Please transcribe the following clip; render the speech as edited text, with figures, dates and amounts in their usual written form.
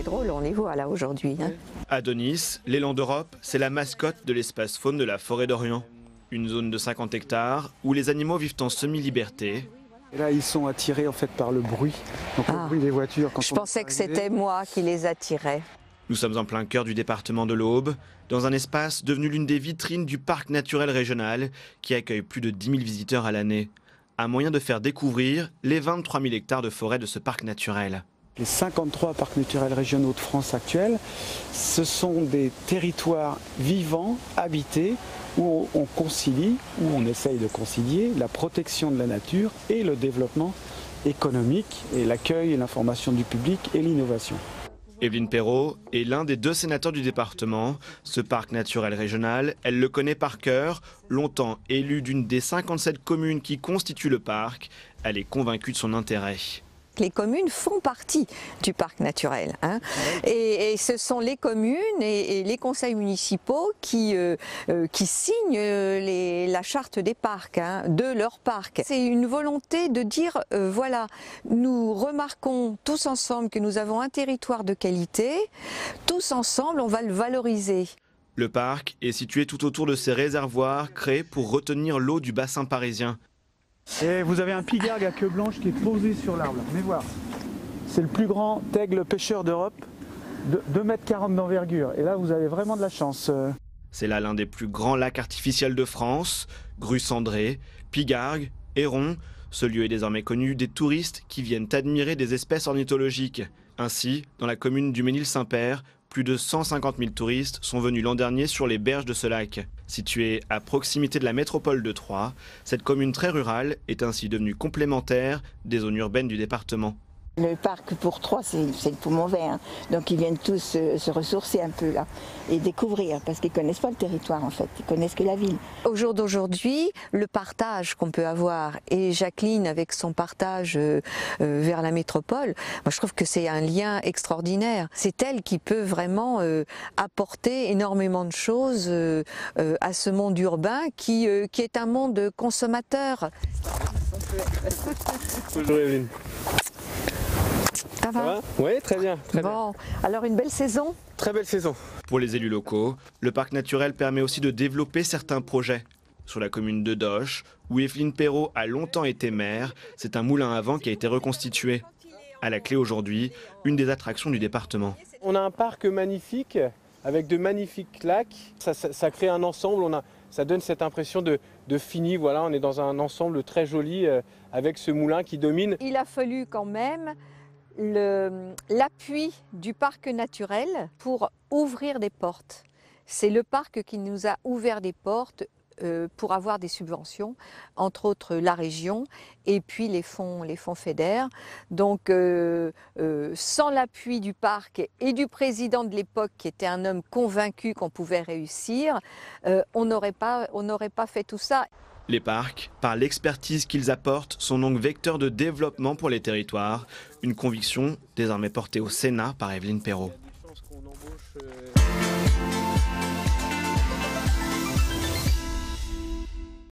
c'est drôle, on les voit là aujourd'hui. Hein. Adonis, l'élan d'Europe, c'est la mascotte de l'espace faune de la forêt d'Orient. Une zone de 50 hectares où les animaux vivent en semi-liberté. Et là, ils sont attirés en fait par le bruit, donc le bruit des voitures. Je pensais que c'était moi qui les attirais. Nous sommes en plein cœur du département de l'Aube, dans un espace devenu l'une des vitrines du parc naturel régional qui accueille plus de 10 000 visiteurs à l'année. Un moyen de faire découvrir les 23 000 hectares de forêt de ce parc naturel. Les 53 parcs naturels régionaux de France actuels, ce sont des territoires vivants, habités, où on concilie, où on essaye de concilier la protection de la nature et le développement économique, et l'accueil et l'information du public et l'innovation. Évelyne Perrot est l'un des 2 sénateurs du département. Ce parc naturel régional, elle le connaît par cœur. Longtemps élue d'une des 57 communes qui constituent le parc, elle est convaincue de son intérêt. Les communes font partie du parc naturel. Hein. Et ce sont les communes et les conseils municipaux qui signent la charte des parcs, hein, de leur parc. C'est une volonté de dire, voilà, nous remarquons tous ensemble que nous avons un territoire de qualité, tous ensemble on va le valoriser. Le parc est situé tout autour de ces réservoirs créés pour retenir l'eau du bassin parisien. Et vous avez un pigargue à queue blanche qui est posé sur l'arbre. Venez voir. C'est le plus grand aigle pêcheur d'Europe, de 2,40 m d'envergure. Et là, vous avez vraiment de la chance. C'est là l'un des plus grands lacs artificiels de France. Grues cendrées, pigargues, hérons. Ce lieu est désormais connu des touristes qui viennent admirer des espèces ornithologiques. Ainsi, dans la commune du Ménil-Saint-Père, plus de 150 000 touristes sont venus l'an dernier sur les berges de ce lac. Située à proximité de la métropole de Troyes, cette commune très rurale est ainsi devenue complémentaire des zones urbaines du département. Le parc pour Troyes, c'est le poumon vert, donc ils viennent tous se ressourcer un peu là et découvrir, parce qu'ils ne connaissent pas le territoire en fait, ils connaissent que la ville. Au jour d'aujourd'hui, le partage qu'on peut avoir, et Jacqueline avec son partage vers la métropole, moi je trouve que c'est un lien extraordinaire. C'est elle qui peut vraiment apporter énormément de choses à ce monde urbain qui est un monde consommateur. Bonjour Evelyne. Ça va? Oui, très bien. Bon, alors une belle saison? Très belle saison. Pour les élus locaux, le parc naturel permet aussi de développer certains projets. Sur la commune de Doche, où Évelyne Perrot a longtemps été maire, c'est un moulin à vent qui a été reconstitué. À la clé aujourd'hui, une des attractions du département. On a un parc magnifique, avec de magnifiques lacs. Ça crée un ensemble, ça donne cette impression de fini. Voilà, on est dans un ensemble très joli, avec ce moulin qui domine. Il a fallu quand même l'appui du parc naturel pour ouvrir des portes. C'est le parc qui nous a ouvert des portes pour avoir des subventions, entre autres la région et puis les fonds FEDER. Donc sans l'appui du parc et du président de l'époque qui était un homme convaincu qu'on pouvait réussir, on n'aurait pas fait tout ça. Les parcs, par l'expertise qu'ils apportent, sont donc vecteurs de développement pour les territoires. Une conviction désormais portée au Sénat par Évelyne Perrot.